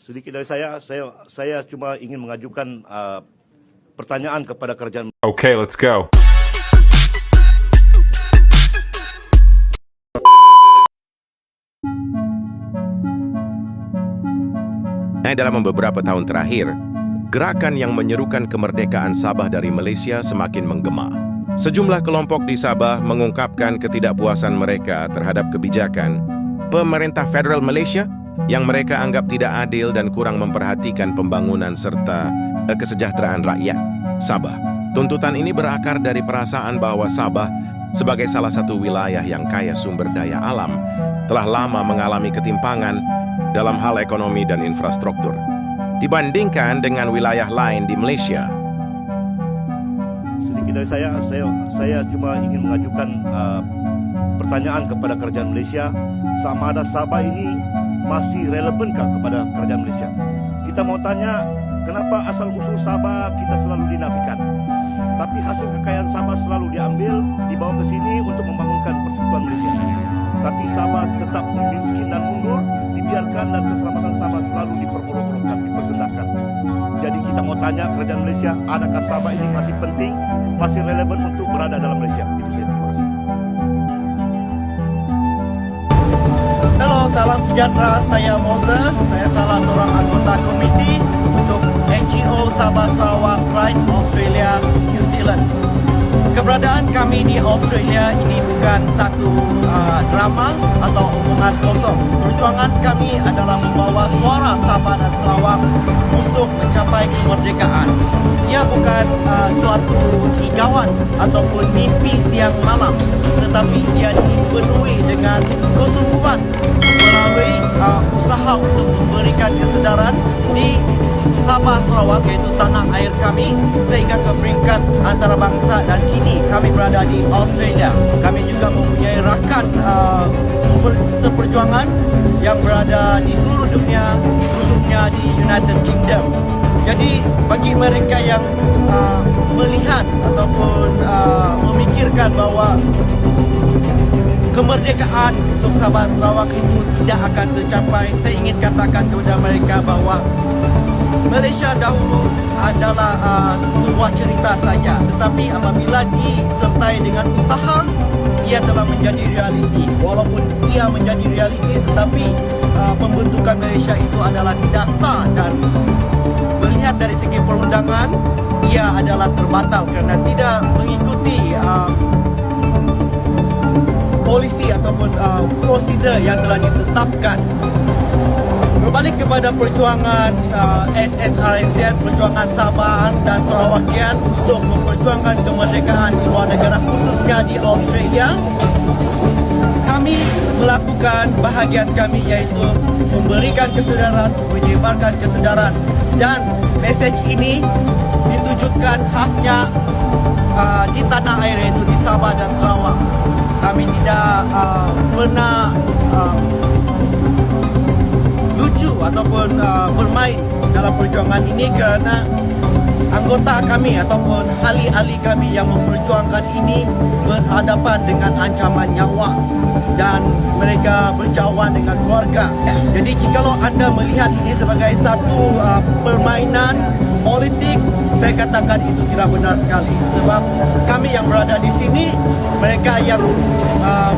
Sedikit dari saya cuma ingin mengajukan pertanyaan kepada kerajaan. Okay, let's go. Dalam beberapa tahun terakhir, gerakan yang menyerukan kemerdekaan Sabah dari Malaysia semakin menggema. Sejumlah kelompok di Sabah mengungkapkan ketidakpuasan mereka terhadap kebijakan pemerintah federal Malaysia yang mereka anggap tidak adil dan kurang memperhatikan pembangunan serta kesejahteraan rakyat Sabah. Tuntutan ini berakar dari perasaan bahwa Sabah sebagai salah satu wilayah yang kaya sumber daya alam telah lama mengalami ketimpangan dalam hal ekonomi dan infrastruktur dibandingkan dengan wilayah lain di Malaysia. Sedikit dari saya cuma ingin mengajukan pertanyaan kepada kerajaan Malaysia, sama ada Sabah ini masih relevankah kepada kerajaan Malaysia? Kita mau tanya, kenapa asal-usul Sabah kita selalu dinafikan, tapi hasil kekayaan Sabah selalu diambil, dibawa ke sini untuk membangunkan persekutuan Malaysia. Tapi Sabah tetap miskin dan mundur, dibiarkan, dan keselamatan Sabah selalu diperolok-olokkan, dipersendakan. Jadi kita mau tanya kerajaan Malaysia, adakah Sabah ini masih penting, masih relevan untuk berada dalam Malaysia? Itu saja, terima kasih. Halo, salam sejahtera. Saya Moses. Saya salah seorang anggota komiti untuk NGO Sabah Sarawak Pride Australia New Zealand. Keberadaan kami di Australia ini bukan satu drama atau omongan kosong. Perjuangan kami adalah membawa suara Sabah dan Sarawak untuk mencapai kemerdekaan. Ia bukan suatu igauan ataupun mimpi siang malam, tetapi ia dipenuhi dengan kesungguhan melalui usaha untuk memberikan kesedaran di Sabah Sarawak, iaitu tanah air kami, sehingga ke peringkat antarabangsa, dan kini kami berada di Australia. Kami juga mempunyai rakan seperjuangan yang berada di seluruh dunia, khususnya di United Kingdom. Jadi bagi mereka yang melihat ataupun memikirkan bahawa kemerdekaan untuk Sabah Sarawak itu tidak akan tercapai, saya ingin katakan kepada mereka bahawa Malaysia dahulu adalah sebuah cerita saja, tetapi apabila disertai dengan usaha, ia telah menjadi realiti. Walaupun ia menjadi realiti, tetapi pembentukan Malaysia itu adalah tidak sah, dan melihat dari segi perundangan, ia adalah terbatal kerana tidak mengikuti polisi ataupun prosedur yang telah ditetapkan. Berbalik kepada perjuangan SSRNZ, perjuangan Sabah dan Sarawakian untuk memperjuangkan kemerdekaan di luar negara, khususnya di Australia, kami melakukan bahagian kami, iaitu memberikan kesedaran, menyebarkan kesedaran, dan mesej ini ditujukan khasnya di tanah air, iaitu di Sabah dan Sarawak. Kami tidak pernah lucu ataupun bermain dalam perjuangan ini, kerana anggota kami ataupun ahli-ahli kami yang memperjuangkan ini berhadapan dengan ancaman nyawa, dan mereka berjauhan dengan keluarga. Jadi jikalau anda melihat ini sebagai satu permainan politik, saya katakan itu tidak benar sekali. Sebab kami yang berada di sini, mereka yang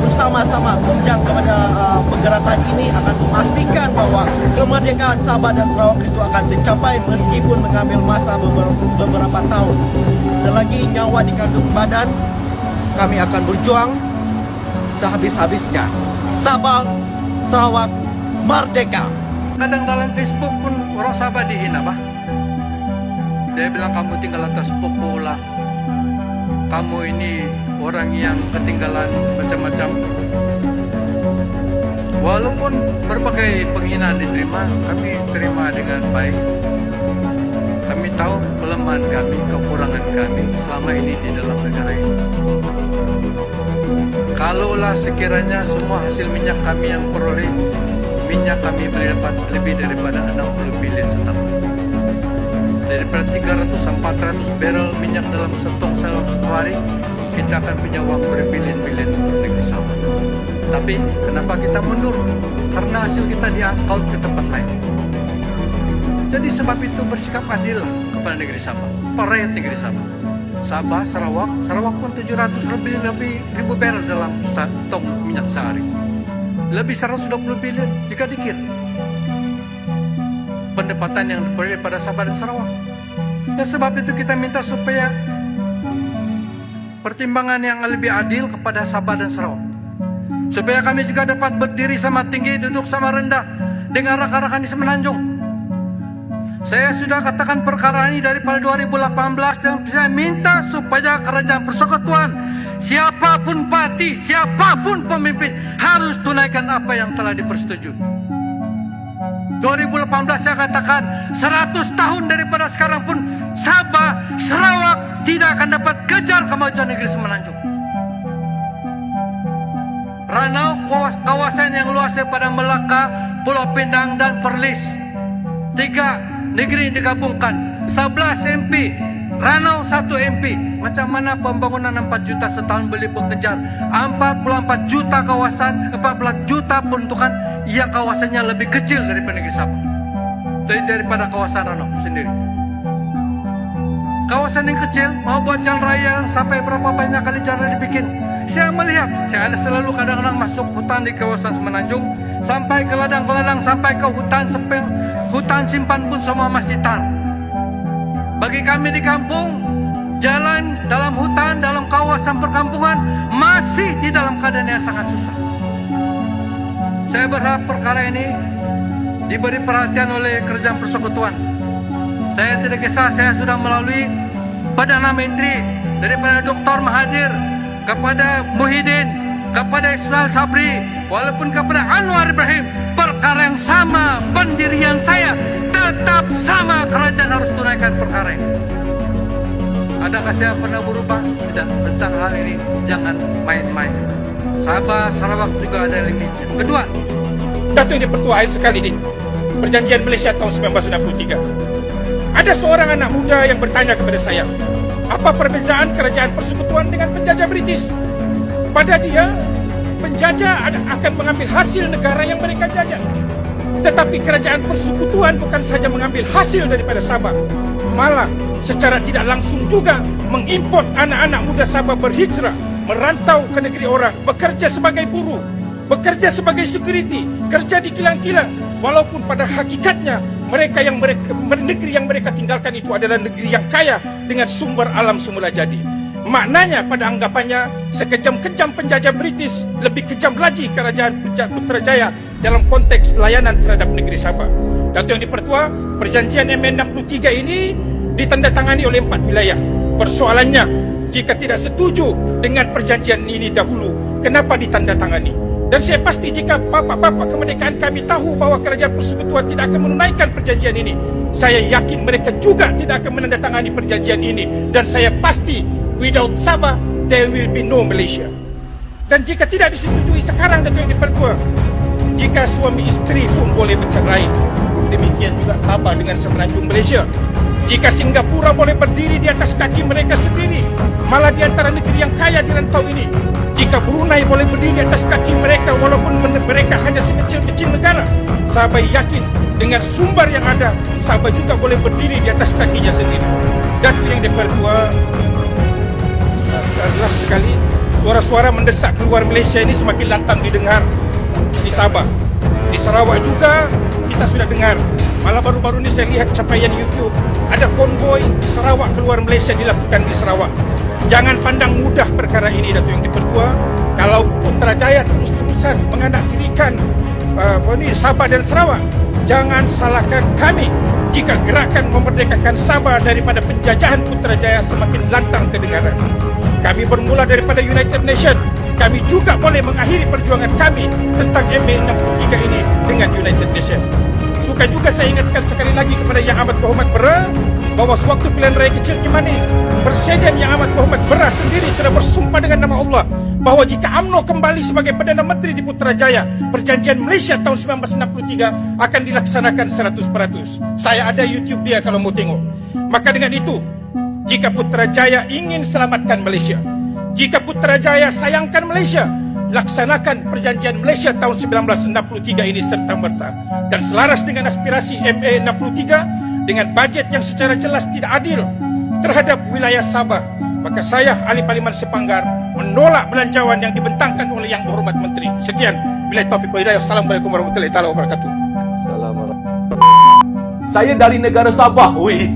bersama-sama tunjang kepada pergerakan ini akan memastikan bahawa kemerdekaan Sabah dan Sarawak itu akan tercapai meskipun mengambil masa beberapa tahun. Selagi nyawa dikandung badan, kami akan berjuang sehabis-habisnya. Sabah, Sarawak, merdeka. Kadang dalam Facebook pun orang Sabah dihina, bah. Dia bilang kamu tinggal atas pokok lah. Kamu ini orang yang ketinggalan macam-macam. Walaupun berbagai penghinaan diterima, kami terima dengan baik. Kami tahu kelemahan kami, kekurangan kami selama ini di dalam negara ini. Kalaulah sekiranya semua hasil minyak kami yang peroleh, minyak kami dapat lebih daripada 60 bilion setahun. Daripada 300-400 barrel minyak dalam setong dalam satu hari, kita akan punya uang berbilion-bilion untuk negeri Sabah. Tapi kenapa kita mundur? Karena hasil kita diangkut ke tempat lain. Jadi sebab itu bersikap adil kepada negeri Sabah, para rakyat negeri Sabah. Sabah, Sarawak pun 700 lebih ribu barrel dalam tong minyak sehari. Lebih 120 bilion jika dikir pendapatan yang diperoleh pada Sabah dan Sarawak. Dan sebab itu kita minta supaya pertimbangan yang lebih adil kepada Sabah dan Sarawak. Supaya kami juga dapat berdiri sama tinggi, duduk sama rendah dengan rakan-rakan di Semenanjung. Saya sudah katakan perkara ini daripada 2018 dan saya minta supaya kerajaan persekutuan, siapapun parti, siapapun pemimpin harus tunaikan apa yang telah dipersetujui. 2018 saya katakan 100 tahun daripada sekarang pun Sabah, Sarawak tidak akan dapat kejar kemajuan negeri Semenanjung. Ranau kawasan yang luas daripada Melaka, Pulau Pinang dan Perlis. 3 negeri digabungkan, 11 MP, Ranau 1 MP. Macam mana pembangunan 4 juta setahun boleh bekerja 44 juta kawasan, 14 juta peruntukan yang kawasannya lebih kecil daripada negeri Sabah, daripada kawasan Ranau sendiri. Kawasan yang kecil mau buat jalan raya sampai berapa banyak kali jalan dibikin. Saya melihat, saya ada selalu kadang-kadang masuk hutan di kawasan Semenanjung, sampai ke ladang-ladang, sampai ke hutan simpan pun semua masih tar. Bagi kami di kampung, jalan dalam hutan, dalam kawasan perkampungan masih di dalam keadaan yang sangat susah. Saya berharap perkara ini diberi perhatian oleh kerajaan persekutuan. Saya tidak kisah, saya sudah melalui Perdana Menteri, daripada Dr. Mahathir, kepada Muhyiddin, kepada Ismail Sabri, walaupun kepada Anwar Ibrahim, perkara yang sama, pendirian saya tetap sama, kerajaan harus tunaikan perkara ini. Adakah saya pernah berubah? Tidak, tentang hal ini jangan main-main. Sabah, Sarawak juga ada limitnya. Kedua, Datuk ini pertua akhir sekali ini, perjanjian Malaysia tahun 1963. Ada seorang anak muda yang bertanya kepada saya, apa perbezaan kerajaan persekutuan dengan penjajah British? Pada dia, penjajah akan mengambil hasil negara yang mereka jajah. Tetapi kerajaan persekutuan bukan saja mengambil hasil daripada Sabah, malah secara tidak langsung juga mengimport anak-anak muda Sabah berhijrah, merantau ke negeri orang, bekerja sebagai buruh, bekerja sebagai security, kerja di kilang-kilang. Walaupun pada hakikatnya negeri yang mereka tinggalkan itu adalah negeri yang kaya dengan sumber alam semula jadi. Maknanya pada anggapannya sekejam-kejam penjajah British, lebih kejam lagi kerajaan Putrajaya dalam konteks layanan terhadap negeri Sabah. Datuk yang dipertua, perjanjian MA 63 ini ditandatangani oleh 4 wilayah. Persoalannya, jika tidak setuju dengan perjanjian ini dahulu, kenapa ditandatangani? Dan saya pasti jika bapak-bapak kemerdekaan kami tahu bahawa kerajaan persekutuan tidak akan menunaikan perjanjian ini, saya yakin mereka juga tidak akan menandatangani perjanjian ini. Dan saya pasti, without Sabah, there will be no Malaysia. Dan jika tidak disetujui sekarang Datuk yang dipertua, jika suami isteri pun boleh bercerai, demikian juga Sabah dengan Semenanjung Malaysia. Jika Singapura boleh berdiri di atas kaki mereka sendiri, malah di antara negeri yang kaya di rantau ini. Jika Brunei boleh berdiri di atas kaki mereka walaupun mereka hanya sekecil-kecil negara, Sabah yakin dengan sumber yang ada, Sabah juga boleh berdiri di atas kakinya sendiri. Datuk yang dipertua, jelas sekali suara-suara mendesak keluar Malaysia ini semakin lantang didengar di Sabah. Di Sarawak juga kita sudah dengar. Malah baru-baru ini saya lihat capaian YouTube, ada konvoi di Sarawak keluar Malaysia dilakukan di Sarawak. Jangan pandang mudah perkara ini Datuk yang dipertua. Kalau Putrajaya terus-terusan menganaktirikan Sabah dan Sarawak, jangan salahkan kami jika gerakan memerdekakan Sabah daripada penjajahan Putrajaya semakin lantang kedengaran. Kami bermula daripada United Nations. Kami juga boleh mengakhiri perjuangan kami tentang MA 63 ini dengan United Nations. Suka juga saya ingatkan sekali lagi kepada Yang Amat Berhormat Bera bahawa sewaktu pilihan raya kecil Kimanis, Presiden Yang Amat Berhormat Bera sendiri sudah bersumpah dengan nama Allah bahawa jika UMNO kembali sebagai Perdana Menteri di Putrajaya, perjanjian Malaysia tahun 1963 akan dilaksanakan 100%. Saya ada YouTube dia kalau mau tengok. Maka dengan itu, jika Putrajaya ingin selamatkan Malaysia, jika Putrajaya sayangkan Malaysia, laksanakan perjanjian Malaysia tahun 1963 ini serta-merta. Dan selaras dengan aspirasi MA 63, dengan bajet yang secara jelas tidak adil terhadap wilayah Sabah, maka saya, Ahli Parlimen Sepanggar, menolak belanjawan yang dibentangkan oleh Yang Berhormat Menteri. Sekian. Bila taufiq wa hidayah. Assalamualaikum warahmatullahi wabarakatuh. Saya dari negara Sabah. Ui.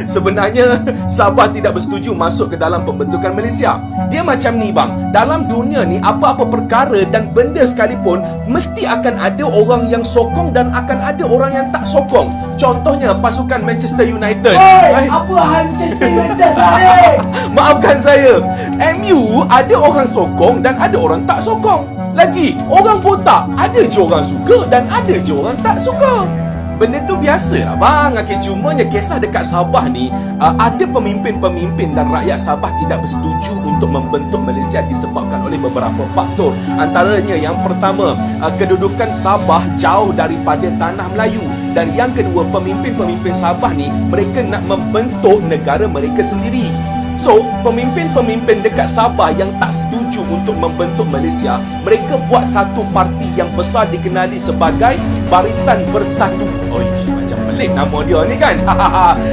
Sebenarnya Sabah tidak bersetuju masuk ke dalam pembentukan Malaysia. Dia macam ni bang, dalam dunia ni apa-apa perkara dan benda sekalipun mesti akan ada orang yang sokong dan akan ada orang yang tak sokong. Contohnya pasukan Manchester United. Apa hal Manchester United? Maafkan saya, MU ada orang sokong dan ada orang tak sokong. Lagi, orang botak ada je orang suka dan ada je orang tak suka. Benda tu biasa lah bang. Okay, cumanya kisah dekat Sabah ni, ada pemimpin-pemimpin dan rakyat Sabah tidak bersetuju untuk membentuk Malaysia disebabkan oleh beberapa faktor. Antaranya yang pertama, kedudukan Sabah jauh daripada tanah Melayu. Dan yang kedua, pemimpin-pemimpin Sabah ni mereka nak membentuk negara mereka sendiri. So, pemimpin-pemimpin dekat Sabah yang tak setuju untuk membentuk Malaysia, mereka buat satu parti yang besar dikenali sebagai Barisan Bersatu. Oi, macam pelik nama dia ni kan.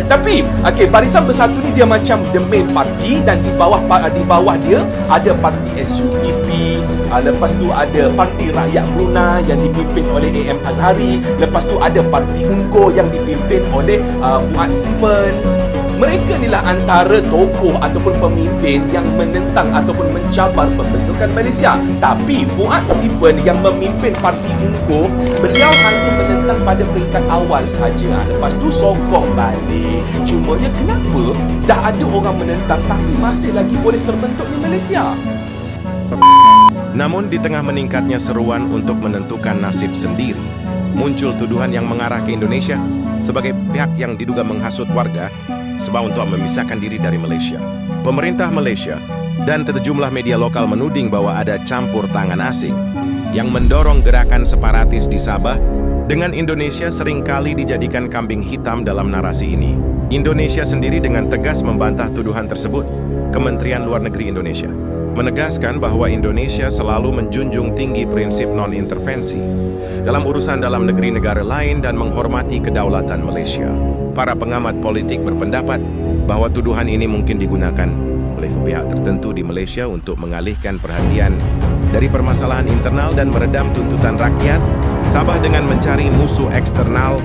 Tapi, okey, Barisan Bersatu ni dia macam the main party dan di bawah dia ada parti SUPP, lepas tu ada Parti Rakyat Brunei yang dipimpin oleh AM Azhari, lepas tu ada Parti UNCO yang dipimpin oleh Fuad Stephen. Mereka inilah antara tokoh ataupun pemimpin yang menentang ataupun mencabar pembentukan Malaysia. Tapi Fuad Stephen yang memimpin Parti UNCO, beliau hanya menentang pada peringkat awal saja. Lepas tu sokong balik. Cumanya kenapa dah ada orang menentang tapi masih lagi boleh terbentuknya Malaysia? Namun di tengah meningkatnya seruan untuk menentukan nasib sendiri, muncul tuduhan yang mengarah ke Indonesia sebagai pihak yang diduga menghasut warga sebab untuk memisahkan diri dari Malaysia. Pemerintah Malaysia dan sejumlah media lokal menuding bahwa ada campur tangan asing yang mendorong gerakan separatis di Sabah, dengan Indonesia seringkali dijadikan kambing hitam dalam narasi ini. Indonesia sendiri dengan tegas membantah tuduhan tersebut. Kementerian Luar Negeri Indonesia menegaskan bahwa Indonesia selalu menjunjung tinggi prinsip non-intervensi dalam urusan dalam negeri negara lain dan menghormati kedaulatan Malaysia. Para pengamat politik berpendapat bahwa tuduhan ini mungkin digunakan oleh pihak tertentu di Malaysia untuk mengalihkan perhatian dari permasalahan internal dan meredam tuntutan rakyat Sabah dengan mencari musuh eksternal